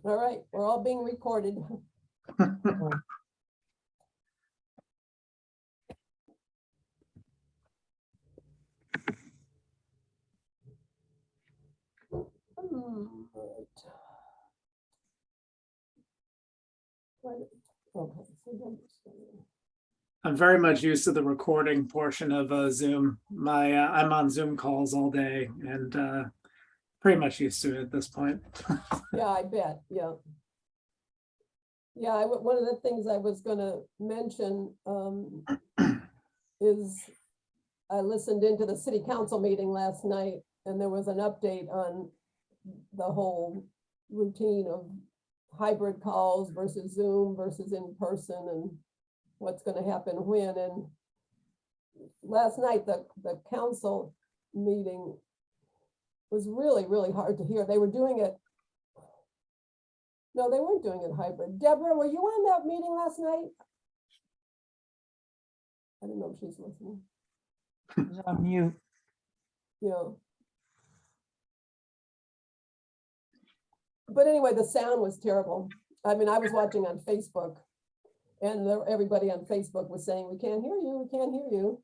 All right, we're all being recorded. Right. Okay, so then it's gonna- I'm very much used to the recording portion of Zoom. I'm on Zoom calls all day and pretty much used to it at this point. Yeah, I bet, yeah. Yeah, one of the things I was gonna mention is I listened into the city council meeting last night, and there was an update on the whole routine of hybrid calls versus Zoom versus in person and what's gonna happen when. And last night, the council meeting was really, really hard to hear. They were doing it. No, they weren't doing it hybrid. Deborah, were you on that meeting last night? I don't know if she's listening. It's on mute. Yeah. But anyway, the sound was terrible. I mean, I was watching on Facebook and everybody on Facebook was saying, we can't hear you, we can't hear you.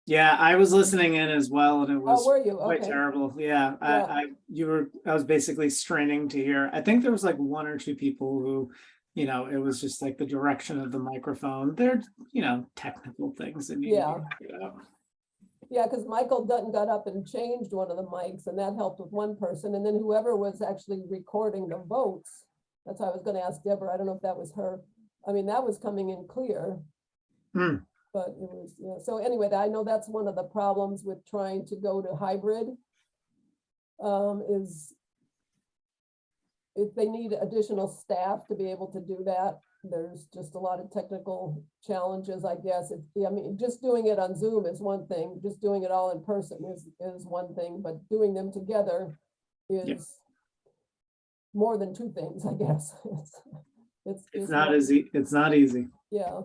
Yeah, I was listening in as well, and it Oh, was were you? quite Okay. terrible. Yeah, Yeah. I was basically straining to hear. I think there was like one or two people who, it was just like the direction of the microphone. They're, technical things that you Yeah. need to figure out. Yeah, because Michael Dutton got up and changed one of the mics and that helped with one person. And then whoever was actually recording the votes, that's why I was gonna ask Deborah, I don't know if that was her. I mean, that was coming in clear. Hmm. But it was, yeah, so anyway, I know that's one of the problems with trying to go to hybrid. Is if they need additional staff to be able to do that, there's just a lot of technical challenges, I guess. I mean, just doing it on Zoom is one thing, just doing it all in person is one thing, but doing them together is more than two things, I guess. It's not easy. It's not easy. Yeah.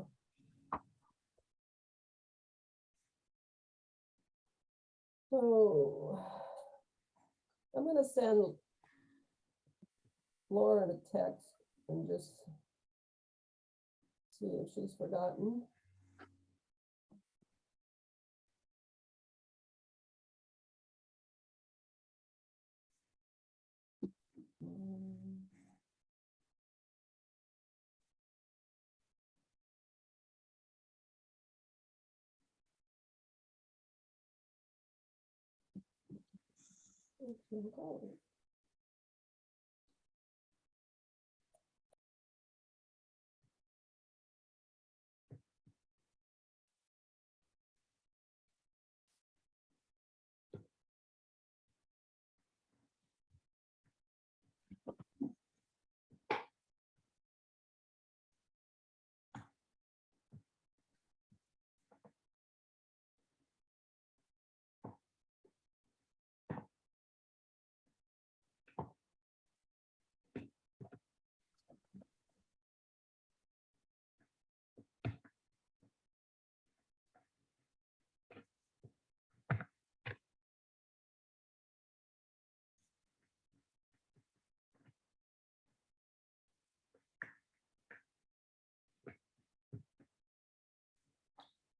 So I'm gonna send Lauren a text and just see if she's forgotten. Okay.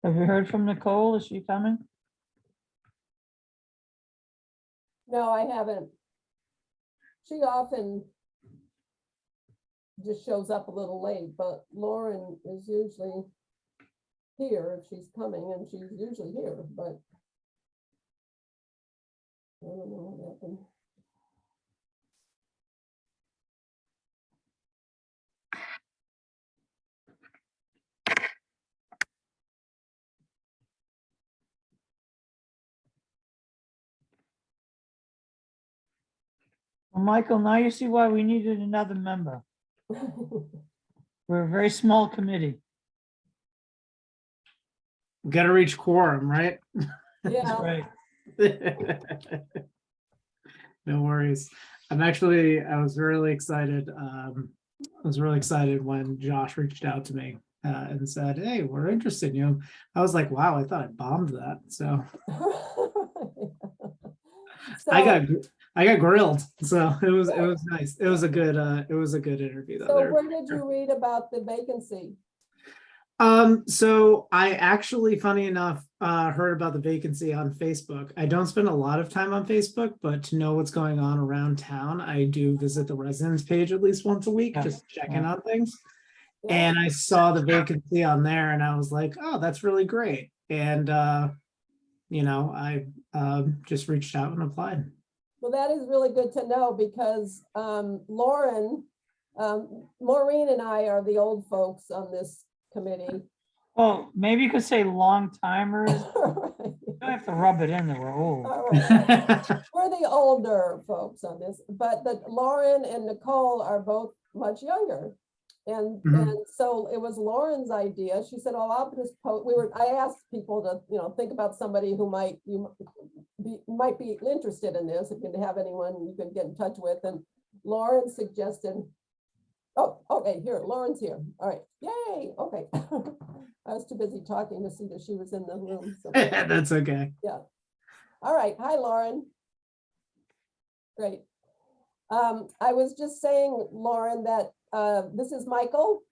Have you heard from Nicole? Is she coming? No, I haven't. She often just shows up a little late, but Lauren is usually here if she's coming, and she's usually here, but I don't know what happened. Well, Michael, now you see why we needed another member. We're a very small committee. Got to reach quorum, right? That's Yeah, right. No worries. I was really excited. I was really excited when Josh reached out to me and said, "Hey, we're interested in you." I was like, "Wow, I thought I bombed that." So I got I got grilled, so it was nice. It was a good interview though. So There. where did you read about the vacancy? So I actually, funny enough, heard about the vacancy on Facebook. I don't spend a lot of time on Facebook, but to know what's going on around town, I do visit the residence page at least once a week, Yeah, just checking yeah. on things. Yeah. And I saw the vacancy on there and I was like, oh, that's really great. And, I just reached out and applied. Well, that is really good to know because Lauren, Maureen and I are the old folks on this committee. Well, maybe you could say long timers. All You don't have to rub it in that we're old. right. We're the older folks on this, but Lauren and Nicole are both much younger. And so it was Lauren's idea. She said, "Oh, I'll just post." I asked people to, think about somebody who might be interested in this. If you have anyone you can get in touch with. And Lauren suggested, oh, okay, here, Lauren's here. All right, yay, okay. I was too busy talking to see that she was in the room. So. That's okay. Yeah. All right. Hi, Lauren. Great. I was just saying, Lauren, that this is Michael,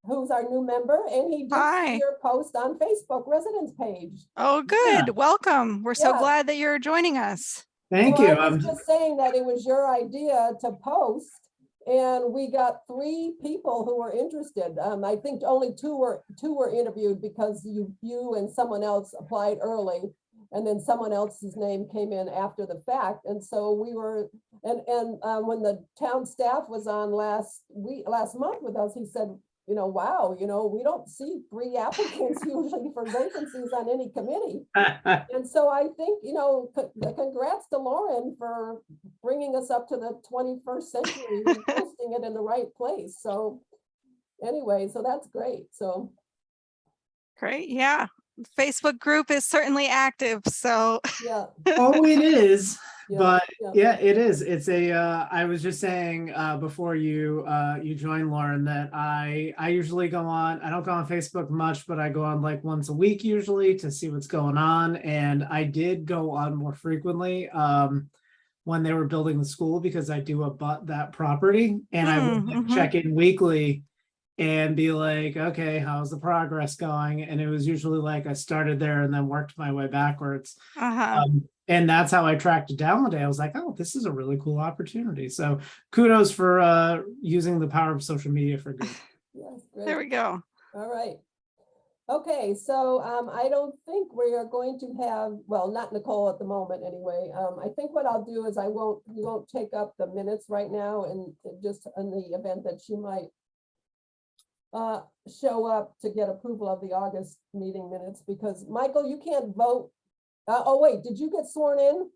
who's our new member, and he did Hi. see your post on Facebook residence page. Oh, good. Yeah. Welcome. We're so Yeah. glad that you're joining us. Thank Well, you. I was just saying that it was your idea to post, and we got 3 people who were interested. I think only two were interviewed because you and someone else applied early, and then someone else's name came in after the fact. And so we were, and when the town staff was on last month with us, he said, wow, we don't see 3 applicants usually for vacancies on any committee. And so I think, congrats to Lauren for bringing us up to the 21st century and posting it in the right place. So anyway, so that's great. So Great. Yeah. Facebook group is certainly active. So yeah. Oh, it is. Yeah, But yeah. yeah, it is. It's I was just saying before you joined, Lauren, that I usually go on. I don't go on Facebook much, but I go on like once a week usually to see what's going on. And I did go on more frequently when they were building the school because I do abut that property, and I would like, check in weekly and be like, okay, how's the progress going? And it was usually like I started there and then worked my way backwards. And that's how I tracked it down one day. I was like, oh, this is a really cool opportunity. So kudos for using the power of social media for good. Yes, great. there we go. All right. Okay, so I don't think we are going to have, well, not Nicole at the moment anyway. I think what I'll do is we won't take up the minutes right now, and just in the event that she might show up to get approval of the August meeting minutes, because Michael, you can't vote. Oh, wait, did you get sworn in?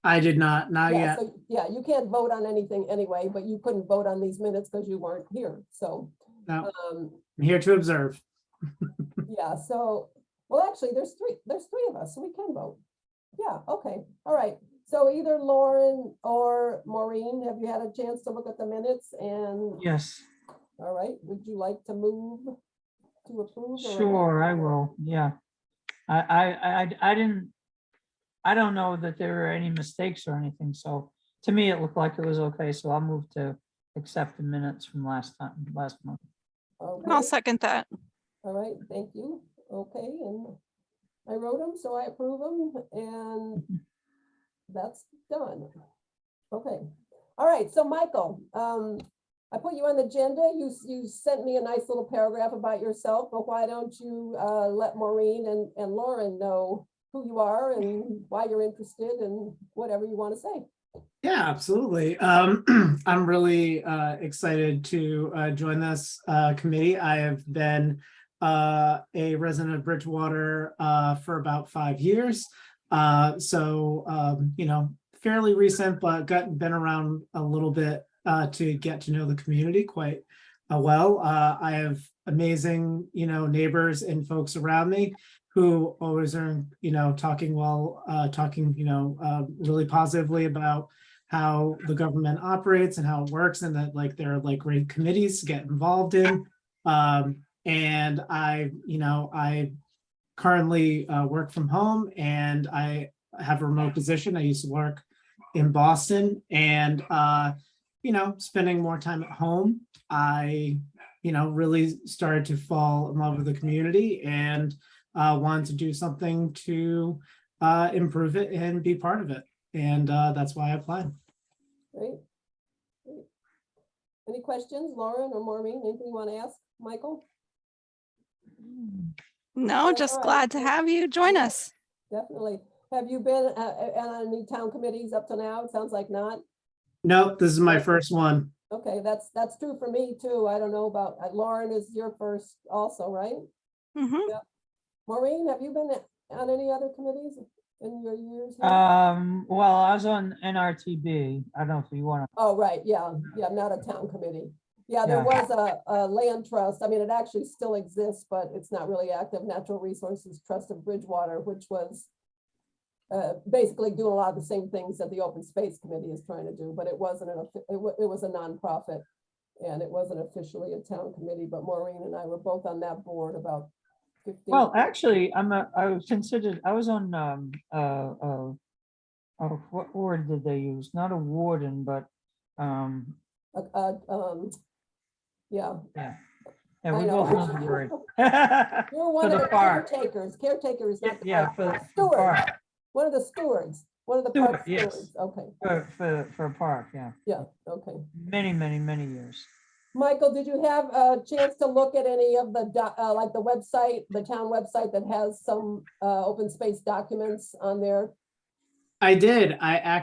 I did not Yeah, yet. so, yeah, you can't vote on anything anyway, but you couldn't vote on these minutes because you weren't here. So, No, I'm here to observe. yeah, so, well, actually, there's three of us, so we can vote. Yeah, okay, all right. So either Lauren or Maureen, have you had a chance to look at the minutes? And Yes, all right, would you like to move to approve? or- sure, I will. Yeah. I don't know that there were any mistakes or anything. So to me, it looked like it was okay. So I'll move to accept the minutes from last month. Okay, I'll second that. all right, thank you. Okay, and I wrote them, so I approve them, and that's done. Okay, all right, so Michael, I put you on the agenda. You sent me a nice little paragraph about yourself, but why don't you let Maureen and Lauren know who you are and why you're interested and whatever you want to say. Yeah, absolutely. I'm really excited to join this committee. I have been a resident of Bridgewater for about 5 years. So, fairly recent, but been around a little bit to get to know the community quite well. I have amazing, neighbors and folks around me who always are, talking really positively about how the government operates and how it works, and that like there are like great committees to get involved in. And I currently work from home, and I have a remote position. I used to work in Boston and, spending more time at home, I, really started to fall in love with the community and wanted to do something to improve it and be part of it. And that's why I applied. Great. Great. Any questions, Lauren or Maureen? Anything you want to ask Michael? No, Yeah, just all right. glad to have you join Yeah. us. Definitely. Have you been on any town committees up to now? It sounds like not. Nope, this is my first one. Okay, that's true for me too. I don't know about, Lauren is your first also, right? Mhm. Maureen, have you been on any other committees in your years here? Well, I was on NRTB. I don't know if you want to, Oh, right, yeah, not a town committee. Yeah, there Yeah. was a land trust. I mean, it actually still exists, but it's not really active. Natural Resources Trust of Bridgewater, which was basically doing a lot of the same things that the Open Space Committee is trying to do, but it wasn't it was a nonprofit. And it wasn't officially a town committee, but Maureen and I were both on that board about 15. well, actually, I was considered, I was on, oh, what word did they use? Not a warden, but, Yeah, yeah. I Yeah, we know. both know the word. you're one For of the the park. caretakers. Caretaker is not. Yeah, for the Stewards. park, One of the stewards, one of the Steward, park yes. stewards. Okay, for a park, yeah. yeah, okay. Many, many, many years. Michael, did you have a chance to look at any of the, like the website, the town website that has some open space documents on there? I did. I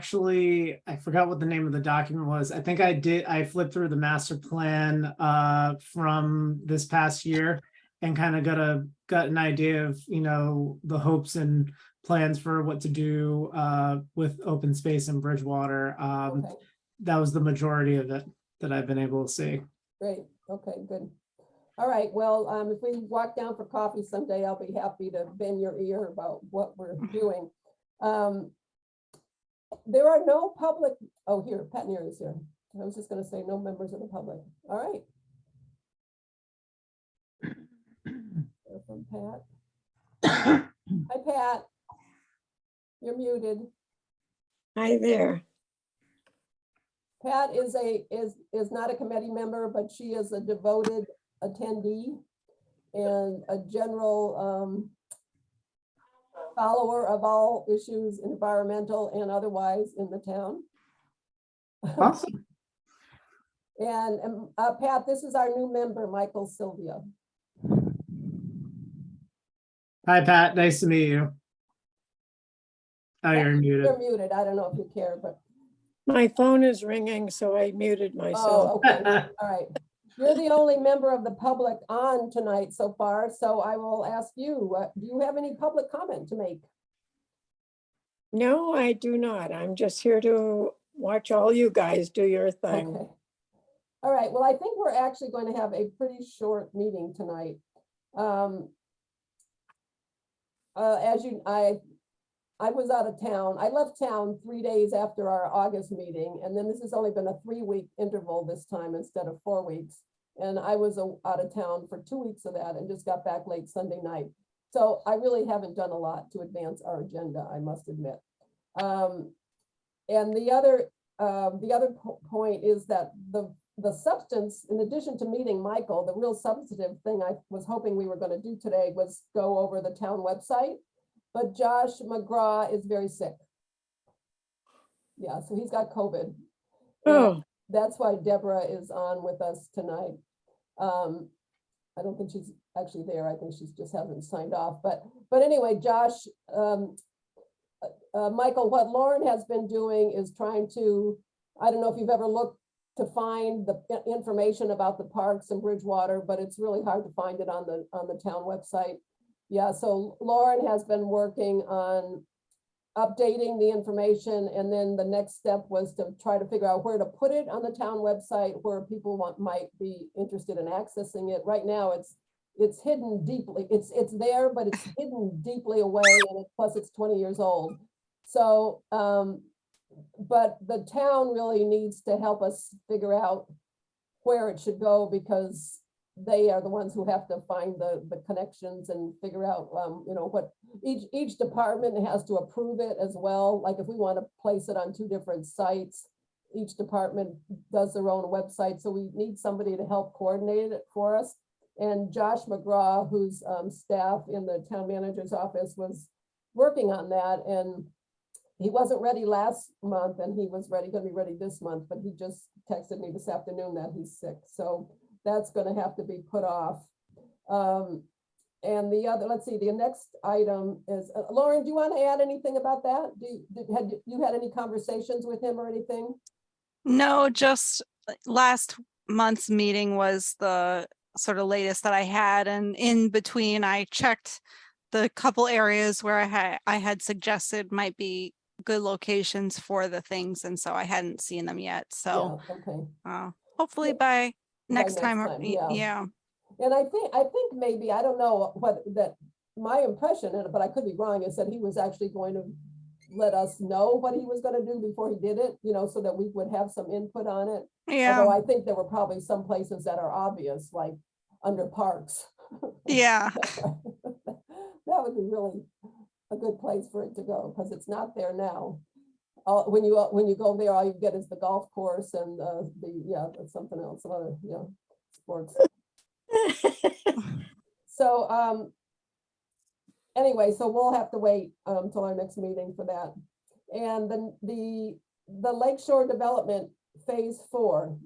forgot what the name of the document was. I think I flipped through the master plan from this past year and kind of got an idea of, the hopes and plans for what to do with open space in Bridgewater. Okay, That was the majority of it that I've been able to see. great, okay, good. All right, well, if we walk down for coffee someday, I'll be happy to bend your ear about what we're doing. There are no public, oh, here, Pat Neary is here. I was just gonna say no members of the public. All right. Hear from Pat. Hi, Pat. You're muted. Hi there. Pat is not a committee member, but she is a devoted attendee and a general follower of all issues, environmental and otherwise, in the town. Awesome. And Pat, this is our new member, Michael Sylvia. Hi, Pat. Nice to meet you. Oh, you're muted. You're muted. I don't know if you care, but, My phone is ringing, so I muted myself. oh, okay, all right. You're the only member of the public on tonight so far, so I will ask you, do you have any public comment to make? No, I do not. I'm just here to watch all you guys do your Okay. thing. All right, well, I think we're actually going to have a pretty short meeting tonight. I was out of town. I left town 3 days after our August meeting, and then this has only been a 3-week interval this time instead of 4 weeks. And I was out of town for 2 weeks of that and just got back late Sunday night. So I really haven't done a lot to advance our agenda, I must admit. And the other point is that the substance, in addition to meeting Michael, the real substantive thing I was hoping we were going to do today was go over the town website. But Josh McGraw is very sick. Yeah, so he's got COVID. And Oh, that's why Deborah is on with us tonight. I don't think she's actually there. I think she just hasn't signed off. But anyway, Josh, Michael, what Lauren has been doing is trying to, I don't know if you've ever looked to find the information about the parks in Bridgewater, but it's really hard to find it on the town website. Yeah, so Lauren has been working on updating the information, and then the next step was to try to figure out where to put it on the town website where people might be interested in accessing it. Right now, it's hidden deeply. It's there, but it's hidden deeply away, and plus it's 20 years old. So, but the town really needs to help us figure out where it should go, because they are the ones who have to find the connections and figure out, you know, what each department has to approve it as well. Like if we want to place it on 2 different sites, each department does their own website. So we need somebody to help coordinate it for us. And Josh McGraw, who's staff in the town manager's office, was working on that, and he wasn't ready last month, and he was going to be ready this month, but he just texted me this afternoon that he's sick. So that's going to have to be put off. And the other, let's see, the next item is, Lauren, do you want to add anything about that? Had you had any conversations with him or anything? No, just last month's meeting was the sort of latest that I had, and in between I checked the couple areas where I had suggested might be good locations for the things, and so I hadn't seen them yet. So Yeah, okay. hopefully Yeah, by next next time, time, yeah. yeah. And I think maybe, I don't know what that, my impression, but I could be wrong, is that he was actually going to let us know what he was going to do before he did it, you know, so that we would have some input on it. Yeah, Although I think there were probably some places that are obvious, like under parks. yeah, That would be really a good place for it to go, because it's not there now. When you go there, all you get is the golf course and something else, some other, sports. So, anyway, so we'll have to wait till our next meeting for that. And then the Lakeshore Development Phase 4.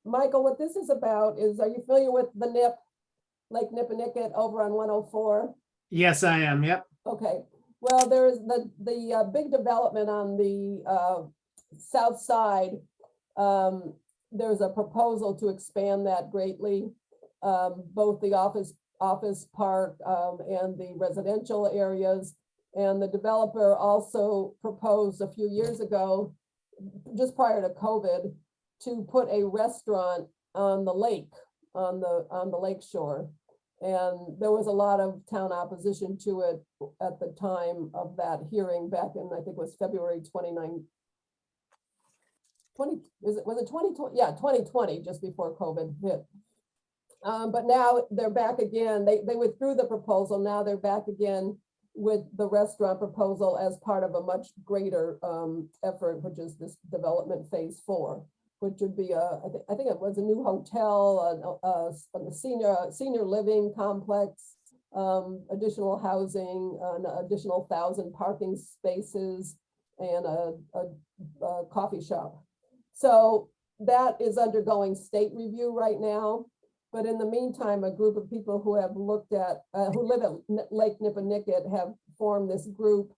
Michael, what this is about is, are you familiar with the NIP, Lake Nipponicket over on 104? Yes, I am. Yep. Okay, well, there's the big development on the south side. There's a proposal to expand that greatly, both the office park and the residential areas. And the developer also proposed a few years ago, just prior to COVID, to put a restaurant on the lake, on the lake shore. And there was a lot of town opposition to it at the time of that hearing back in, I think it was February 29. Was it 2020? Yeah, 2020, just before COVID hit. But now they're back again. They withdrew the proposal. Now they're back again with the restaurant proposal as part of a much greater effort, which is this development Phase 4, which would be I think it was a new hotel, a senior living complex, additional housing, an additional 1,000 parking spaces, and a coffee shop. So that is undergoing state review right now. But in the meantime, a group of people who have looked at, who live at Lake Nipponicket, have formed this group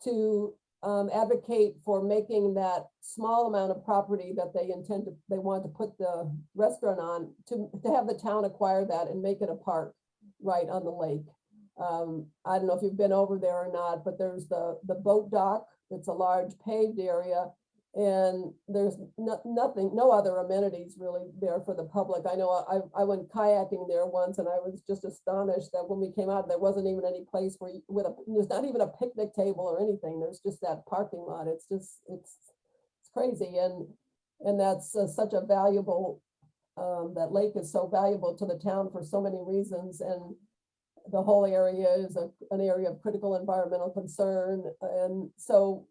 to advocate for making that small amount of property that they want to put the restaurant on, to have the town acquire that and make it a park right on the lake. I don't know if you've been over there or not, but there's the boat dock. It's a large paved area, and there's no other amenities really there for the public. I know I went kayaking there once, and I was just astonished that when we came out, there wasn't even any place where there's not even a picnic table or anything. There's just that parking lot. It's crazy, and that's such a valuable, that lake is so valuable to the town for so many reasons, and the whole area is an area of critical environmental concern. And so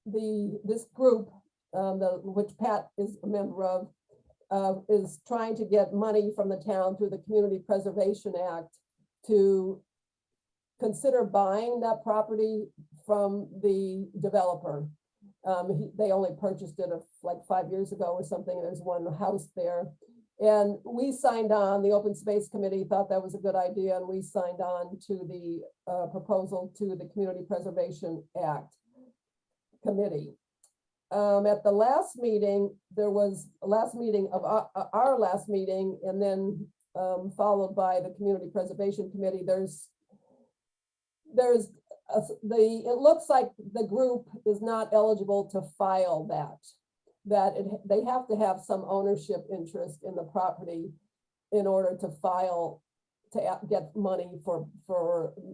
this group, which Pat is a member of, is trying to get money from the town through the Community Preservation Act to consider buying that property from the developer. They only purchased it like 5 years ago or something. There's one house there. And we signed on, the Open Space Committee thought that was a good idea, and we signed on to the proposal to the Community Preservation Act Committee. At the last meeting, there was a last meeting of our last meeting, and then followed by the Community Preservation Committee. It looks like the group is not eligible to file they have to have some ownership interest in the property in order to file to get money for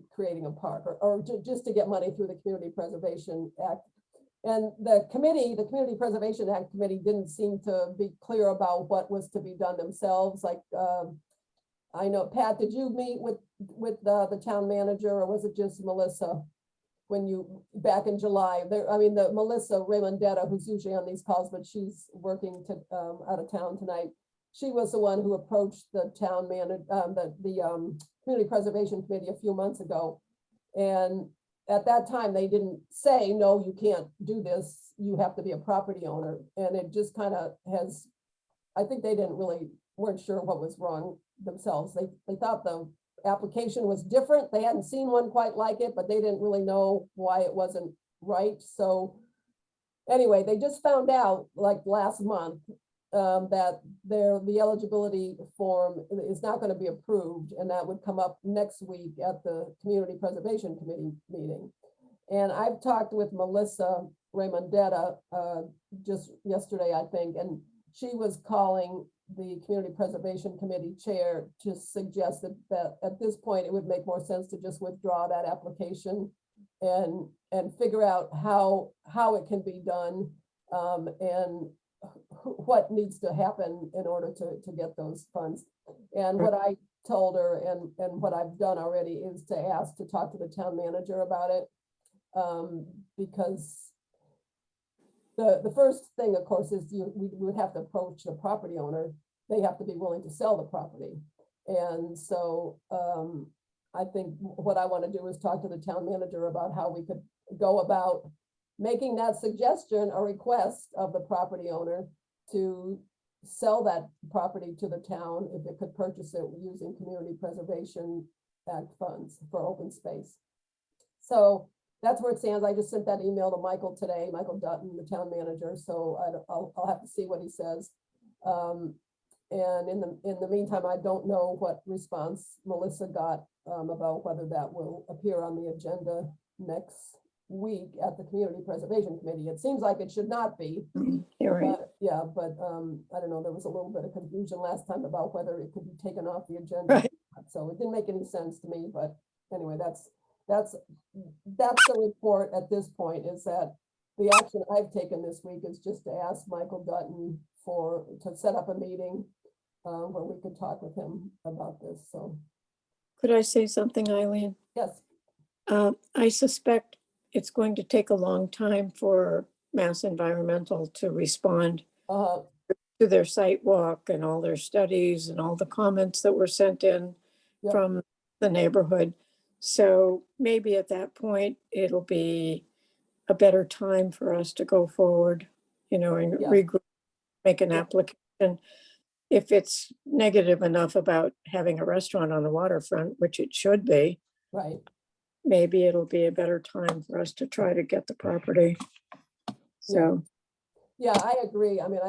creating a park, or just to get money through the Community Preservation Act. And the committee, the Community Preservation Act Committee didn't seem to be clear about what was to be done themselves, like, I know, Pat, did you meet with the town manager, or was it just Melissa? When you, back in July, there, I mean, the Melissa Raymondetta, who's usually on these calls, but she's working to, out of town tonight. She was the one who approached the town manager, the Community Preservation Committee a few months ago. And at that time, they didn't say, no, you can't do this, you have to be a property owner. And it just kind of has, I think they weren't sure what was wrong themselves. They thought the application was different. They hadn't seen one quite like it, but they didn't really know why it wasn't right. So anyway, they just found out like last month that the eligibility form is not going to be approved, and that would come up next week at the Community Preservation Committee meeting. And I've talked with Melissa Raymondetta just yesterday, I think, and she was calling the Community Preservation Committee chair to suggest that at this point, it would make more sense to just withdraw that application and figure out how it can be done, and what needs to happen in order to get those funds. And what I told her and what I've done already is to ask to talk to the town manager about it, because the first thing, of course, is we would have to approach the property owner. They have to be willing to sell the property. And so I think what I want to do is talk to the town manager about how we could go about making that suggestion a request of the property owner to sell that property to the town if it could purchase it using Community Preservation Act funds for open space. So that's where it stands. I just sent that email to Michael today, Michael Dutton, the town manager. So I'll have to see what he says. And in the meantime, I don't know what response Melissa got about whether that will appear on the agenda next week at the Community Preservation Committee. It seems like it should not be. You're right. Yeah, but I don't know, there was a little bit of confusion last time about whether it could be taken off the agenda. Right. So it didn't make any sense to me, but anyway, that's the report at this point, is that the action I've taken this week is just to ask Michael Dutton to set up a meeting where we could talk with him about this. So, Could I say something, Eileen? yes, I suspect it's going to take a long time for Mass Environmental to respond uh, to their site walk and all their studies and all the comments that were sent in Yep. from the neighborhood. So maybe at that point, it'll be a better time for us to go forward, and Yeah. regroup, make an Yeah. application. If it's negative enough about having a restaurant on the waterfront, which it should be, right. maybe it'll be a better time for us to try to get the property. So, Yeah, I agree. I mean,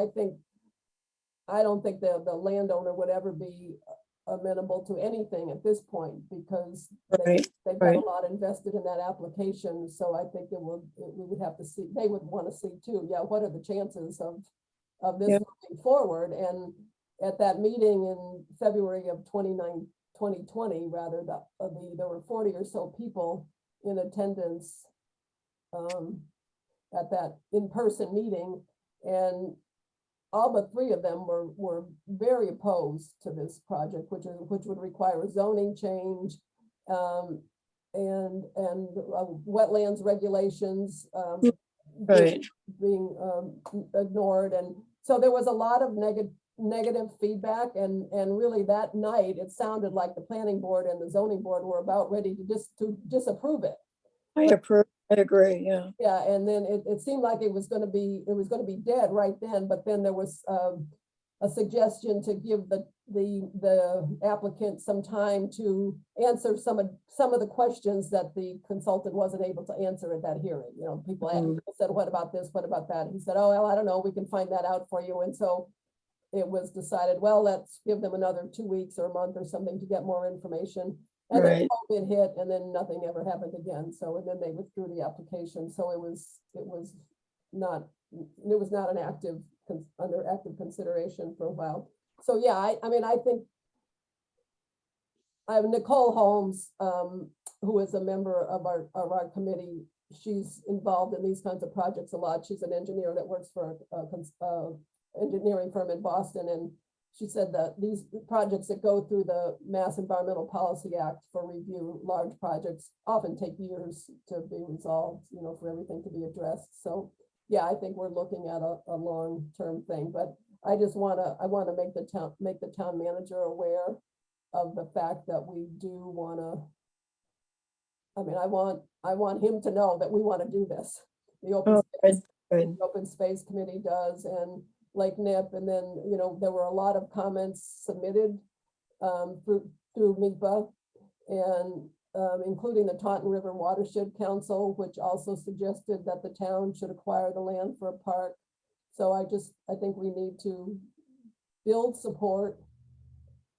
I don't think the landowner would ever be amenable to anything at this point, because right, they've got a right. lot invested in that application. So I think we would have to see, they would want to see too, yeah, what are the chances of this Yeah. moving forward? And at that meeting in February of 2020, rather, there were 40 or so people in attendance at that in-person meeting, and all but 3 of them were very opposed to this project, which would require a zoning change, and wetlands regulations Right. being ignored. And so there was a lot of negative feedback, and really that night, it sounded like the planning board and the zoning board were about ready to disapprove it. I approve, I agree, yeah. Yeah, and then it seemed like it was gonna be dead right then, but then there was a suggestion to give the applicant some time to answer some of the questions that the consultant wasn't able to answer at that hearing. People said, what about this, what about that? He said, oh, well, I don't know, we can find that out for you. And so it was decided, well, let's give them another 2 weeks or a month or something to get more information. And then Right. COVID hit, and then nothing ever happened again. So, and then they withdrew the application. So it was not under active consideration for a while. So yeah, I mean, I think I have Nicole Holmes, who is a member of our committee, she's involved in these kinds of projects a lot. She's an engineer that works for a engineering firm in Boston, and she said that these projects that go through the Mass Environmental Policy Act for review, large projects, often take years to be resolved, you know, for everything to be addressed. So, yeah, I think we're looking at a long-term thing, but I just I want to make the town manager aware of the fact that we do want to, I mean, I want him to know that we want to do this. The Oh, good, good. Open Space Committee does, and Lake Nip, and then, you know, there were a lot of comments submitted through MIPA, and including the Taunton River Watershed Council, which also suggested that the town should acquire the land for a park. So I think we need to build support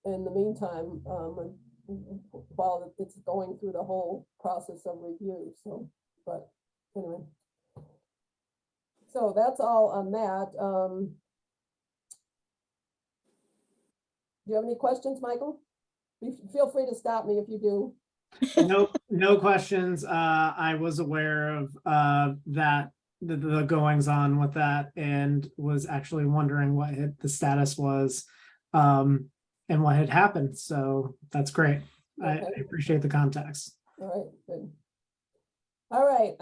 in the meantime, while it's going through the whole process of review. So, but anyway. So that's all on that. Do you have any questions, Michael? Feel free to stop me if you do. No questions. I was aware of that, the goings on with that, and was actually wondering what the status was and what had happened. So that's great. I Okay. appreciate the context. All right, good. All right,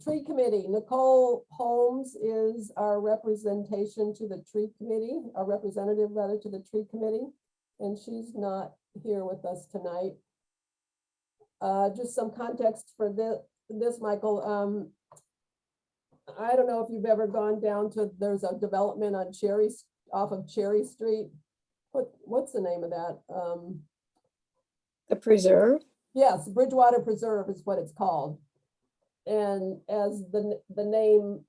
Tree Committee. Nicole Holmes is our representation to the Tree Committee, our representative rather to the Tree Committee, and she's not here with us tonight. Just some context for this, Michael. I don't know if you've ever gone down to, there's a development on off of Cherry Street. What's the name of that? The preserve? Yes, Bridgewater Preserve is what it's called. And as the name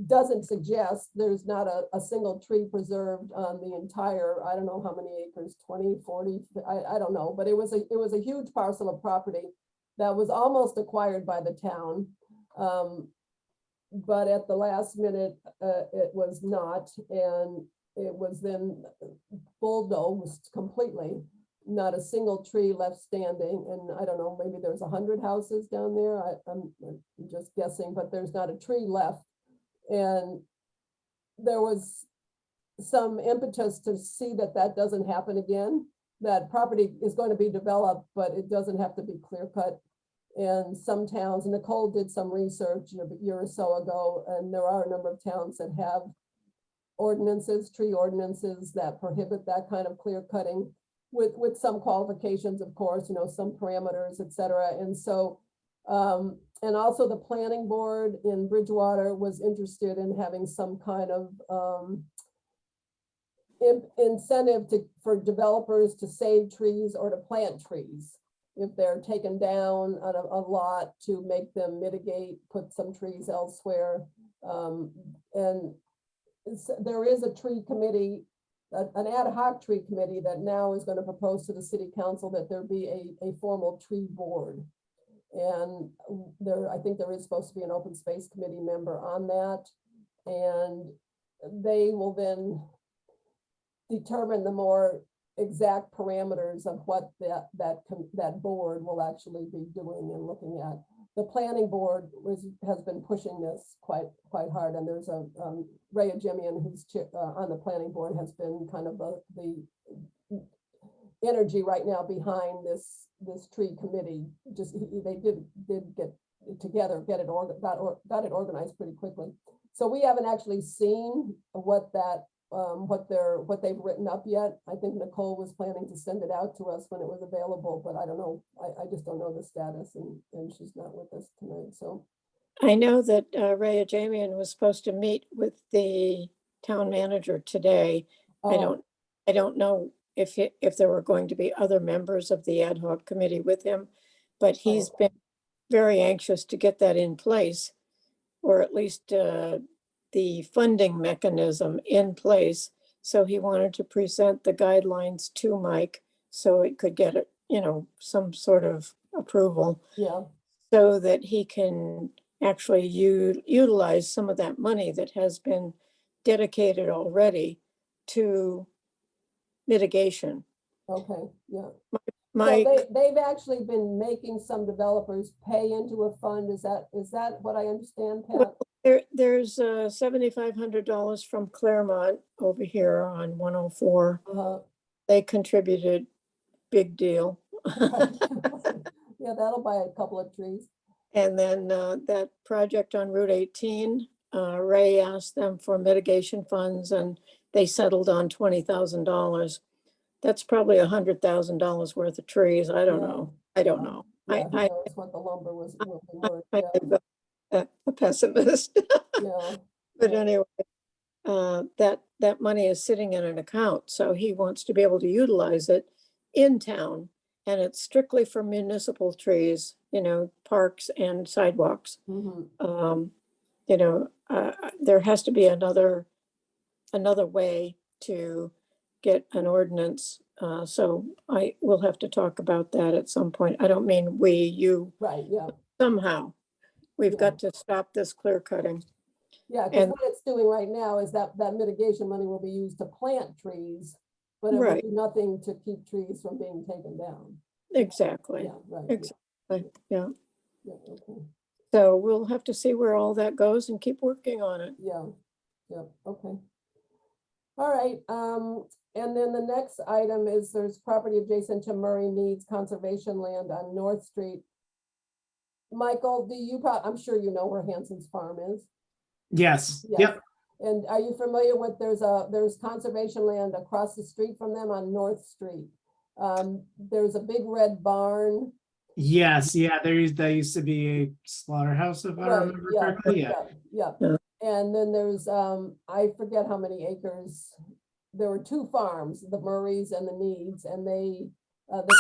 doesn't suggest, there's not a single tree preserved on the entire, I don't know how many acres, 20, 40, I don't know, but it was a huge parcel of property that was almost acquired by the town. But at the last minute, it was not, and it was then bulldozed completely. Not a single tree left standing, and I don't know, maybe there's 100 houses down there. I'm just guessing, but there's not a tree left. And there was some impetus to see that doesn't happen again. That property is going to be developed, but it doesn't have to be clear cut. And some towns, Nicole did some research a year or so ago, and there are a number of towns that have ordinances, tree ordinances that prohibit that kind of clear cutting with some qualifications, of course, you know, some parameters, et cetera. And so, and also the planning board in Bridgewater was interested in having some kind of incentive for developers to save trees or to plant trees if they're taken down on a lot, to make them mitigate, put some trees elsewhere. And there is a tree committee, an ad hoc tree committee that now is going to propose to the city council that there be a formal tree board. And I think there is supposed to be an open space committee member on that. And they will then determine the more exact parameters of what that board will actually be doing and looking at. The planning board has been pushing this quite hard, and there's a Rhea Jemian, who's on the planning board, has been kind of the energy right now behind this tree committee. Just they did get it together, got it organized pretty quickly. So we haven't actually seen what they've written up yet. I think Nicole was planning to send it out to us when it was available, but I don't know. I just don't know the status, and she's not with us tonight. So I know that Rhea Jamian was supposed to meet with the town manager today. oh, I don't know if there were going to be other members of the ad hoc committee with him, but he's been very anxious to get that in place, or at least the funding mechanism in place. So he wanted to present the guidelines to Mike so it could get it, you know, some sort of approval, yeah, so that he can actually utilize some of that money that has been dedicated already to mitigation. okay, yeah, Mike, they've actually been making some developers pay into a fund. Is that what I understand, Pat? there's $7,500 from Claremont over here on 104. Uh-huh. They contributed, big deal. Yeah, that'll buy a couple of trees. And then that project on Route 18, Ray asked them for mitigation funds and they settled on $20,000. That's probably $100,000 worth of trees. I don't Yeah. know. I don't know. Yeah, who I knows what the lumber will be worth. kind Yeah, of a pessimist. yeah, But yeah. anyway, that money is sitting in an account, so he wants to be able to utilize it in town. And it's strictly for municipal trees, parks and sidewalks. Mhm. There has to be another way to get an ordinance. So I will have to talk about that at some point. I don't mean we, you, Right, yeah, somehow. We've Yeah. got to stop this clear cutting. yeah, because And- what it's doing right now is that mitigation money will be used to plant trees, but it will Right. do nothing to keep trees from being taken down. Exactly, Yeah, right. Yeah, exactly, yeah. yeah, okay, So we'll have to see where all that goes and keep working on it. yeah, yeah, okay. All right, and then the next item is there's property adjacent to Murray Needs Conservation Land on North Street. Michael, I'm sure you know where Hanson's Farm is. Yes, Yes. yep, And are you familiar with, there's conservation land across the street from them on North Street. There's a big red barn. yes, yeah, there used to be a slaughterhouse, if I Right, remember yeah, correctly, yeah. Yeah. Yeah. And then there's, I forget how many acres. There were two farms, the Murrays and the Needs, and the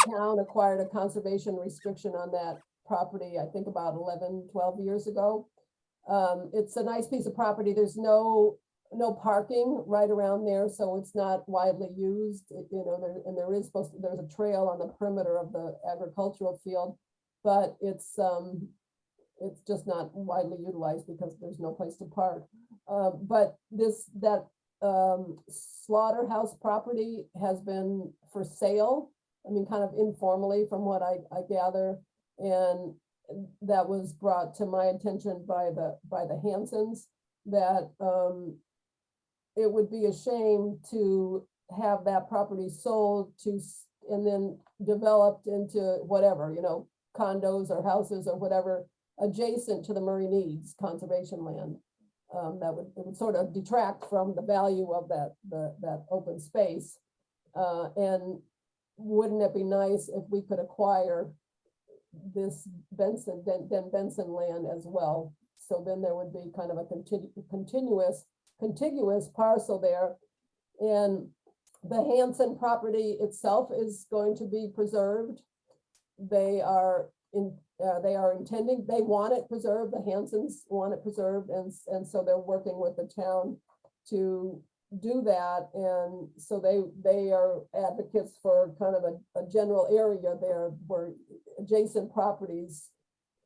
town acquired a conservation restriction on that property, I think about 11, 12 years ago. It's a nice piece of property. There's no parking right around there, so it's not widely used, there's a trail on the perimeter of the agricultural field, but it's just not widely utilized because there's no place to park. But that slaughterhouse property has been for sale. I mean, kind of informally from what I gather, and that was brought to my attention by the Hansons, that it would be a shame to have that property sold and then developed into whatever, condos or houses or whatever, adjacent to the Murray Needs conservation land. It would sort of detract from the value of that open space. And wouldn't it be nice if we could acquire this Benson land as well? So then there would be kind of a contiguous parcel there. And the Hanson property itself is going to be preserved. They are intending, they want it preserved, the Hansons want it preserved, and so they're working with the town to do that. And so they are advocates for kind of a general area there where adjacent properties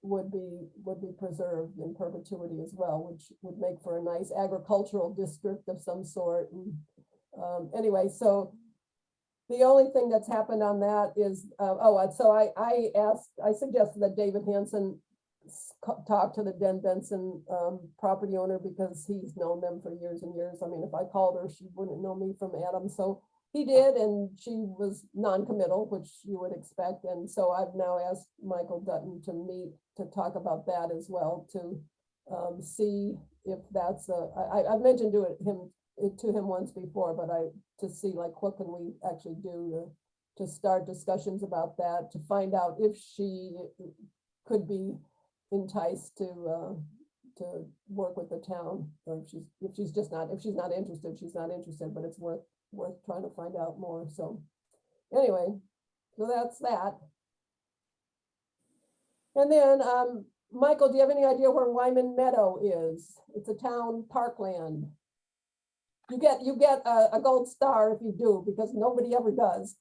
would be preserved in perpetuity as well, which would make for a nice agricultural district of some sort. And anyway, so the only thing that's happened on that is, so I suggested that David Hanson talk to the Den Benson property owner, because he's known them for years and years. I mean, if I called her, she wouldn't know me from Adam. So he did, and she was non-committal, which you would expect. And so I've now asked Michael Dutton to meet to talk about that as well, to see if that's I've mentioned to him once before, but to see like what can we actually do to start discussions about that, to find out if she could be enticed to work with the town, or if she's not interested, she's not interested, but it's worth trying to find out more. So anyway, so that's that. And then Michael, do you have any idea where Wyman Meadow is? It's a town parkland. You get a gold star if you do, because nobody ever does.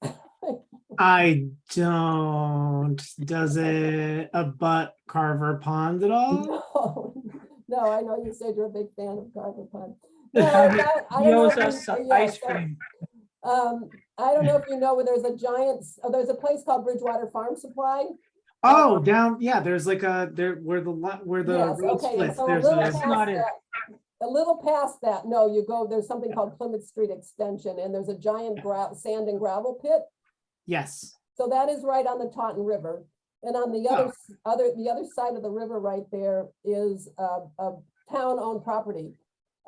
I don't, does it abut Carver Pond at all? No, I know you said you're a big fan of Carver Pond. He I don't know owes if you- us yeah, ice so, cream. I don't know if you know where there's a giant, there's a place called Bridgewater Farm Supply. Oh, down, yeah, there's like where the Yes, road okay, and splits, so a there's little That's a, past not it. that, a little past that, no, you go, there's something called Plymouth Street Extension, and there's a giant sand and gravel pit. yes, So that is right on the Taunton River. And on the the other side of the river right there is a town-owned property.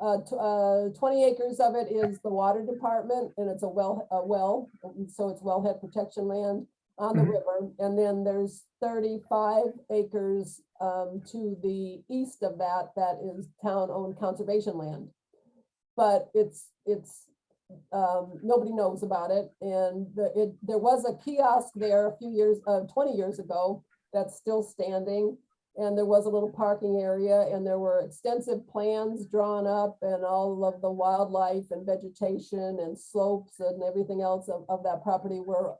20 acres of it is the water department, and it's a well, so it's wellhead protection land on the Mhm. river. And then there's 35 acres to the east of that, that is town-owned conservation land. But nobody knows about it, and there was a kiosk there a few years, 20 years ago, that's still standing. And there was a little parking area, and there were extensive plans drawn up, and all of the wildlife and vegetation and slopes and everything else of that property were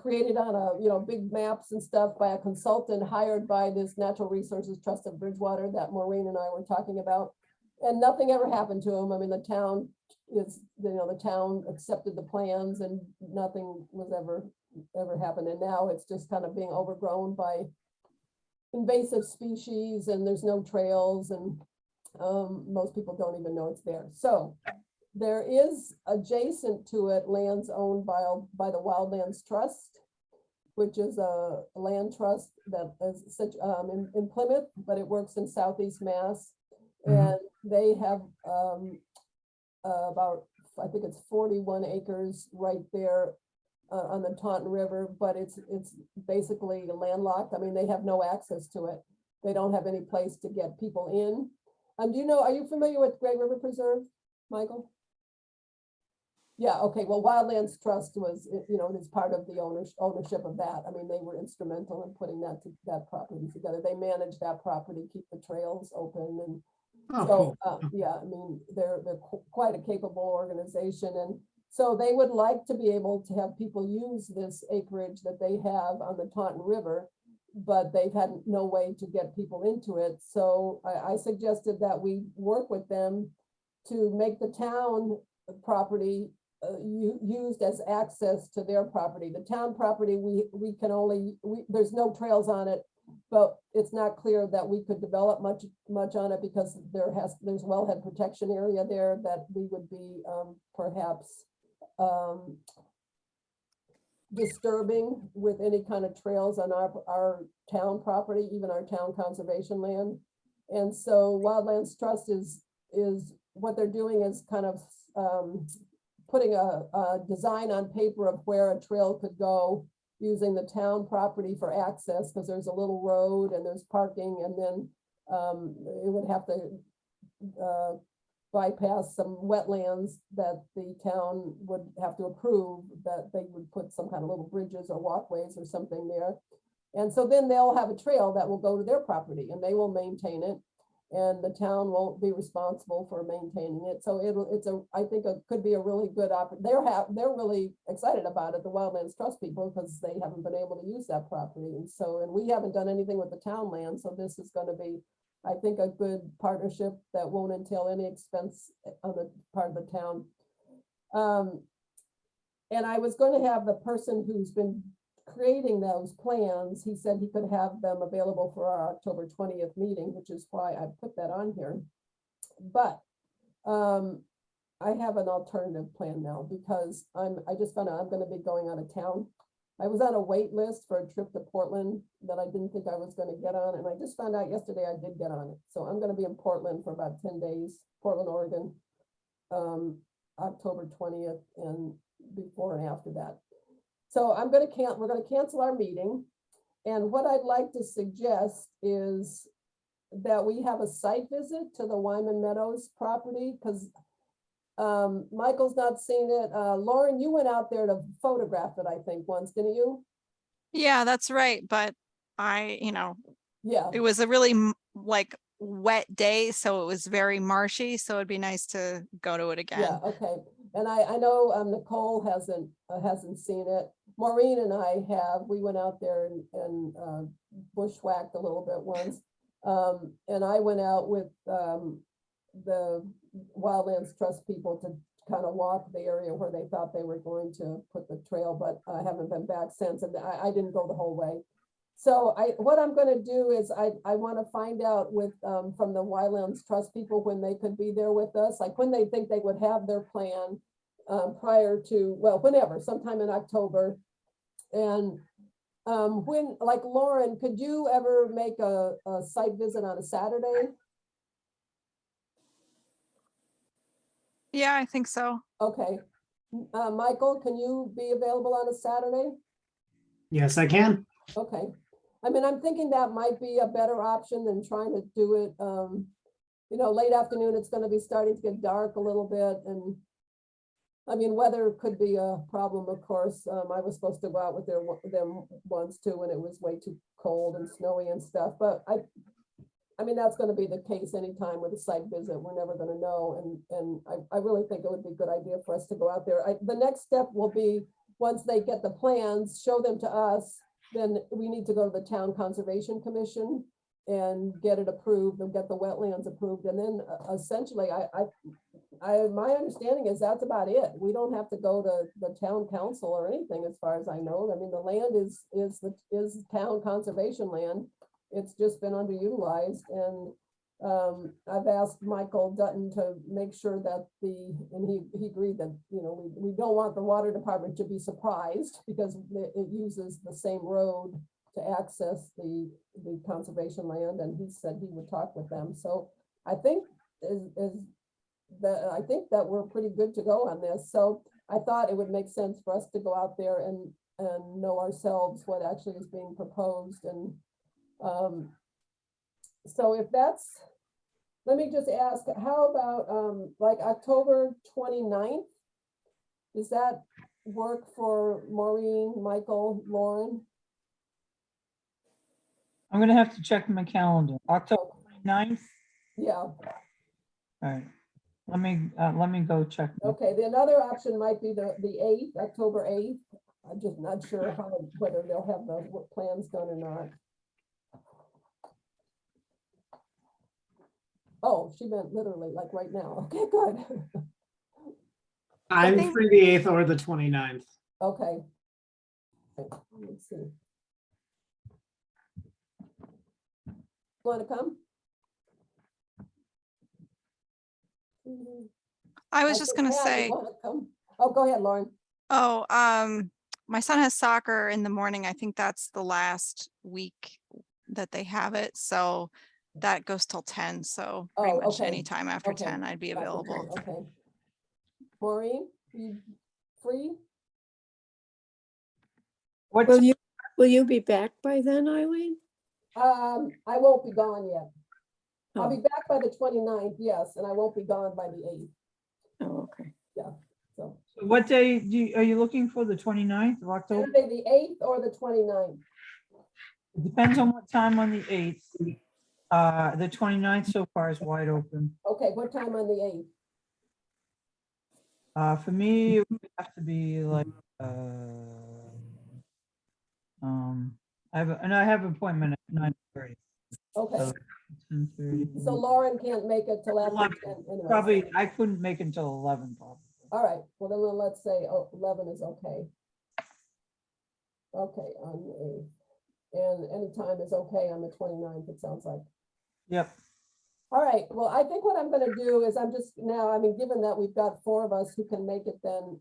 created on big maps and stuff by a consultant hired by this Natural Resources Trust of Bridgewater that Maureen and I were talking about. And nothing ever happened to them. I mean, the town the town accepted the plans, and nothing was ever happened. And now it's just kind of being overgrown by invasive species, and there's no trails, and most people don't even know it's there. So there is adjacent to it lands owned by the Wildlands Trust, which is a land trust that is such in Plymouth, but it works in Southeast Mass. Mhm. And they have about, I think it's 41 acres right there on the Taunton River, but it's basically landlocked. I mean, they have no access to it. They don't have any place to get people in. Are you familiar with Great River Preserve, Michael? Yeah, okay, well, Wildlands Trust was, is part of the ownership of that. I mean, they were instrumental in putting that property together. They manage that property, keep the trails open, and oh, so, cool. yeah, I mean, they're quite a capable organization, and so they would like to be able to have people use this acreage that they have on the Taunton River, but they've had no way to get people into it. So I suggested that we work with them to make the town property used as access to their property. The town property, we can only, there's no trails on it, but it's not clear that we could develop much on it, because there's wellhead protection area there that we would be perhaps disturbing with any kind of trails on our town property, even our town conservation land. And so Wildlands Trust is what they're doing is kind of putting a design on paper of where a trail could go, using the town property for access, because there's a little road and there's parking, and then it would have to bypass some wetlands that the town would have to approve, that they would put some kind of little bridges or walkways or something there. And so then they'll have a trail that will go to their property, and they will maintain it, and the town won't be responsible for maintaining it. So I think it could be a really good they're really excited about it, the Wildlands Trust people, because they haven't been able to use that property. And we haven't done anything with the town land. So this is going to be, I think, a good partnership that won't entail any expense on the part of the town. And I was going to have the person who's been creating those plans, he said he could have them available for our October 20th meeting, which is why I put that on here. But I have an alternative plan now, because I just found out I'm going to be going out of town. I was on a wait list for a trip to Portland that I didn't think I was going to get on, and I just found out yesterday I did get on it. So I'm going to be in Portland for about 10 days, Portland, Oregon, October 20th, and before and after that. So we're going to cancel our meeting. And what I'd like to suggest is that we have a site visit to the Wyman Meadows property, because Michael's not seen it. Lauren, you went out there to photograph it, I think, once, didn't you? Yeah, that's right. But Yeah, it was a really wet day, so it was very marshy. So it'd be nice to go to it again. yeah, okay. And I know Nicole hasn't seen it. Maureen and I have. We went out there and bushwhacked a little bit once. And I went out with the Wildlands Trust people to kind of walk the area where they thought they were going to put the trail, but I haven't been back since, and I didn't go the whole way. So what I'm gonna do is I wanna find out with, from the Wildlands Trust people when they could be there with us, like when they think they would have their plan prior to, well, whenever, sometime in October. And when, like Lauren, could you ever make a site visit on a Saturday? Yeah, I think so. Okay. Michael, can you be available on a Saturday? Yes, I can. Okay. I mean, I'm thinking that might be a better option than trying to do it, you know, late afternoon. It's gonna be starting to get dark a little bit, and I mean, weather could be a problem, of course. I was supposed to go out with them once too, when it was way too cold and snowy and stuff, but I mean, that's gonna be the case anytime with a site visit. We're never gonna know, and I really think it would be a good idea for us to go out there. The next step will be, once they get the plans, show them to us, then we need to go to the Town Conservation Commission and get it approved and get the wetlands approved. And then essentially, my understanding is that's about it. We don't have to go to the town council or anything as far as I know. I mean, the land is town conservation land. It's just been underutilized, and I've asked Michael Dutton to make sure that and he agreed that, you know, we don't want the water department to be surprised because it uses the same road to access the conservation land, and he said he would talk with them. So I think I think that we're pretty good to go on this. So I thought it would make sense for us to go out there and know ourselves what actually is being proposed. And so if that's, let me just ask, how about like October 29th? Does that work for Maureen, Michael, Lauren? I'm gonna have to check my calendar. October 29th. Yeah, All right. Let me go check. okay. The another option might be the 8th, October 8th. I'm just not sure whether they'll have the plans done or not. Oh, she meant literally, like right now. Okay, good. I'm think- free the 8th or the 29th. Okay. Let's see. Want to come? I was just gonna say, Oh, go ahead, Lauren. oh, my son has soccer in the morning. I think that's the last week that they have it. So that goes till 10. So pretty Oh, much okay. any time after Okay. 10, I'd be available. Okay. Maureen, you free? What's, Will you be back by then, Eileen? I won't be gone yet. I'll Oh, be back by the 29th, yes, and I won't be gone by the 8th, oh, okay. so. what day are you looking for? The 29th of October? Saturday, the 8th or the 29th? It depends on what time on the 8th. The 29th so far is wide open. Okay, what time on the 8th? For me, it would have to be like, I have an appointment at 9:30. Okay, So 10:30. so Lauren can't make it till after 11. 10 anyway. Probably, I couldn't make it until 11 probably. All right, well then let's say 11 is okay. Okay, on the 8th. And any time is okay on the 29th, it sounds like. Yep. All right, well, I think what I'm gonna do is I'm just now, I mean, given that we've got 4 of us who can make it, then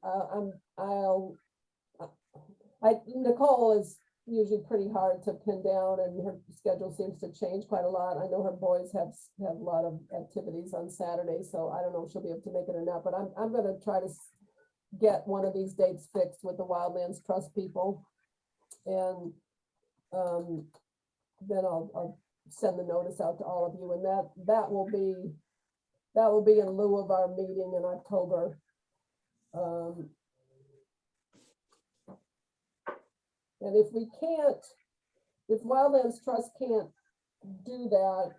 Nicole is usually pretty hard to pin down, and her schedule seems to change quite a lot. I know her boys have a lot of activities on Saturday, so I don't know if she'll be able to make it or not, but I'm gonna try to get one of these dates fixed with the Wildlands Trust people. And then I'll send the notice out to all of you, and that will be in lieu of our meeting in October. And if Wildlands Trust can't do that,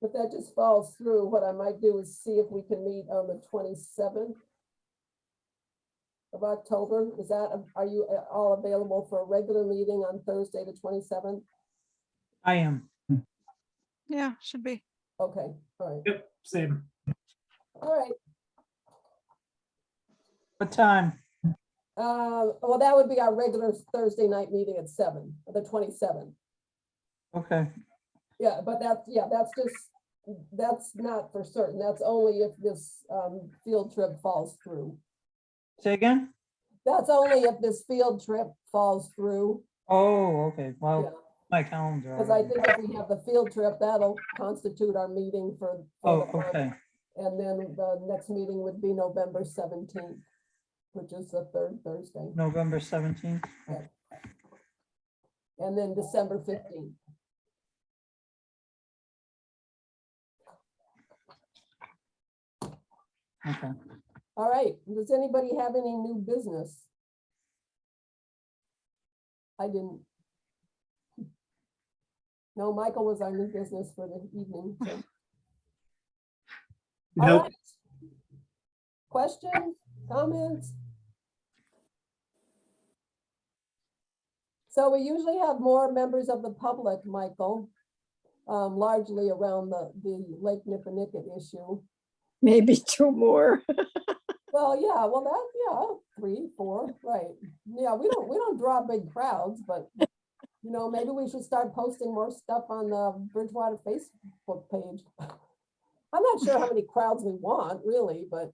if that just falls through, what I might do is see if we can meet on the 27th of October. Are you all available for a regular meeting on Thursday, the 27th? I am. Yeah, should be. Okay, all right. Yep, same. All right. What time? Well, that would be our regular Thursday night meeting at 7, the 27th. Okay, Yeah, but that's not for certain. That's only if this field trip falls through. say again? That's only if this field trip falls through. Oh, okay, Yeah, well, my calendar. because I already. think if we have the field trip, that'll constitute our meeting for Oh, the month. okay, And then the next meeting would be November 17th, which is the third Thursday, November 17th. and then December 15th. Okay. All right, does anybody have any new business? I didn't. No, Michael was our new business for the evening. So. All Nope. right. Questions, comments? So we usually have more members of the public, Michael, largely around the Lake Nippernicket issue. Maybe 2 more. Well, yeah, well, that, yeah, 3, 4, right. Yeah, we don't draw big crowds, but you know, maybe we should start posting more stuff on the Bridgewater Facebook page. I'm not sure how many crowds we want, really, but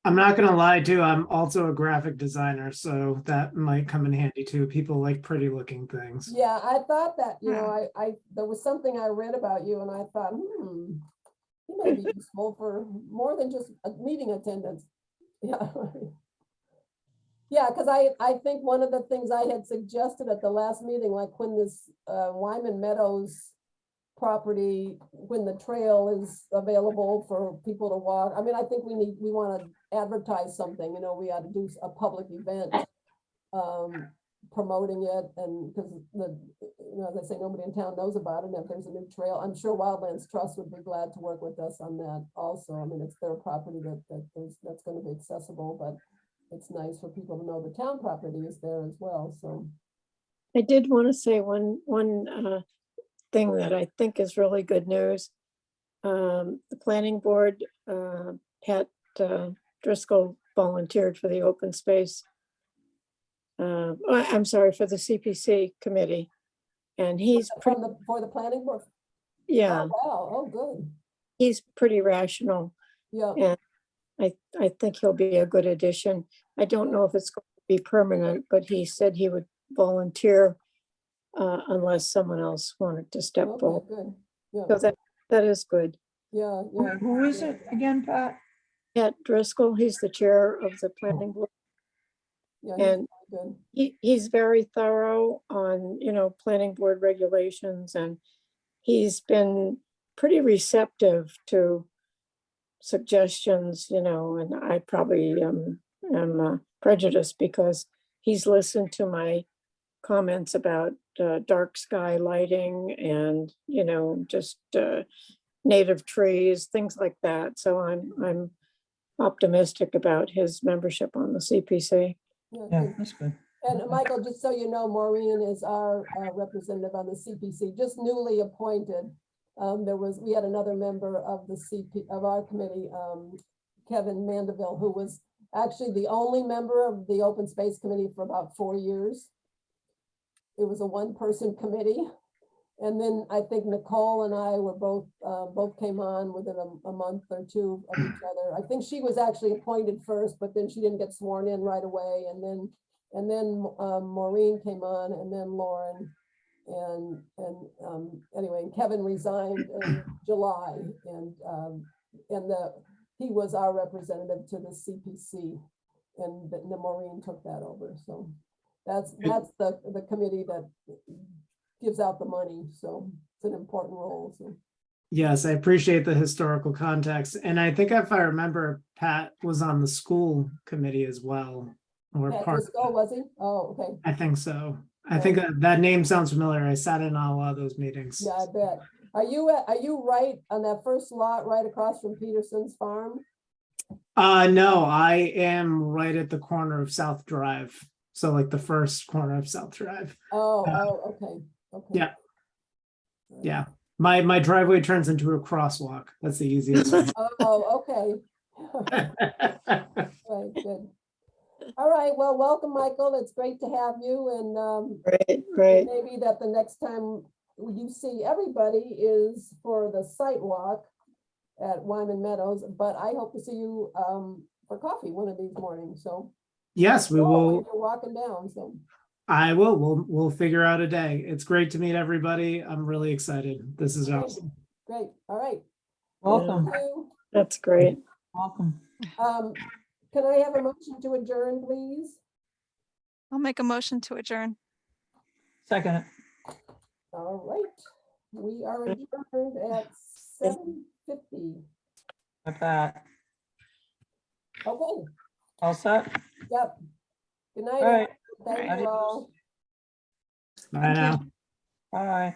I'm not gonna lie too, I'm also a graphic designer, so that might come in handy too. People like pretty looking things. yeah, I thought that, you know, I there was something I read about you and I thought, you may be useful for more than just a meeting attendance. Yeah. Yeah, because I think one of the things I had suggested at the last meeting, like when this Wyman Meadows property, when the trail is available for people to walk, I mean, I think we want to advertise something, you know, we ought to do a public event promoting it, and because you know, as I say, nobody in town knows about it, and if there's a new trail, I'm sure Wildlands Trust would be glad to work with us on that also. I mean, it's their property that's going to be accessible, but it's nice for people to know the town property is there as well, so. I did want to say one thing that I think is really good news. The planning board, Pat Driscoll volunteered for the open space. I'm sorry, for the CPC committee. And he's pretty, For the planning board? yeah, Oh, wow, oh, good, he's pretty rational. yeah. And I think he'll be a good addition. I don't know if it's going to be permanent, but he said he would volunteer unless someone else wanted to step Okay, forward. good, yeah, So that is good. yeah, yeah. Who is it again, Pat? Pat Driscoll, he's the chair of the planning board. Yeah, he's And good. he's very thorough on, you know, planning board regulations, and he's been pretty receptive to suggestions, you know, and I probably am prejudiced because he's listened to my comments about dark sky lighting and, you know, just native trees, things like that. So I'm optimistic about his membership on the CPC. Yeah, Good. that's good. And Michael, just so you know, Maureen is our representative on the CPC, just newly appointed. We had another member of of our committee, Kevin Mandeville, who was actually the only member of the Open Space Committee for about 4 years. It was a one-person committee. And then I think Nicole and I were both came on within a month or two of each other. I think she was actually appointed first, but then she didn't get sworn in right away. And then Maureen came on, and then Lauren, and anyway, and Kevin resigned in July, and he was our representative to the CPC, and Maureen took that over. So that's the committee that gives out the money, so it's an important role. So Yes, I appreciate the historical context. And I think if I remember, Pat was on the school committee as well. Or Pat part, Driscoll, was he? Oh, okay. I think so. I think that name sounds familiar. I sat in on a lot of those meetings. Yeah, I bet. Are you right on that first lot right across from Peterson's farm? No, I am right at the corner of South Drive. So like the first corner of South Drive. Oh, okay. Okay. Yeah. Yeah. My driveway turns into a crosswalk. That's the easiest way. Oh, okay. Right, good. All right, well, welcome, Michael. It's great to have you, and Right, right. maybe that the next time you see everybody is for the site walk at Wyman Meadows, but I hope to see you for coffee one of these mornings, so. Yes, we Oh, will. You're walking down, so. I will. We'll figure out a day. It's great to meet everybody. I'm really excited. This is Great. awesome. Great, all right. Welcome, Thank you. That's great. welcome. Can I have a motion to adjourn, please? I'll make a motion to adjourn. Second, it. All right, we are adjourned at 7:50. Like that. Okay, All set? yep. Good night. All right. everyone. Thank you Adios. all. Bye now. Bye.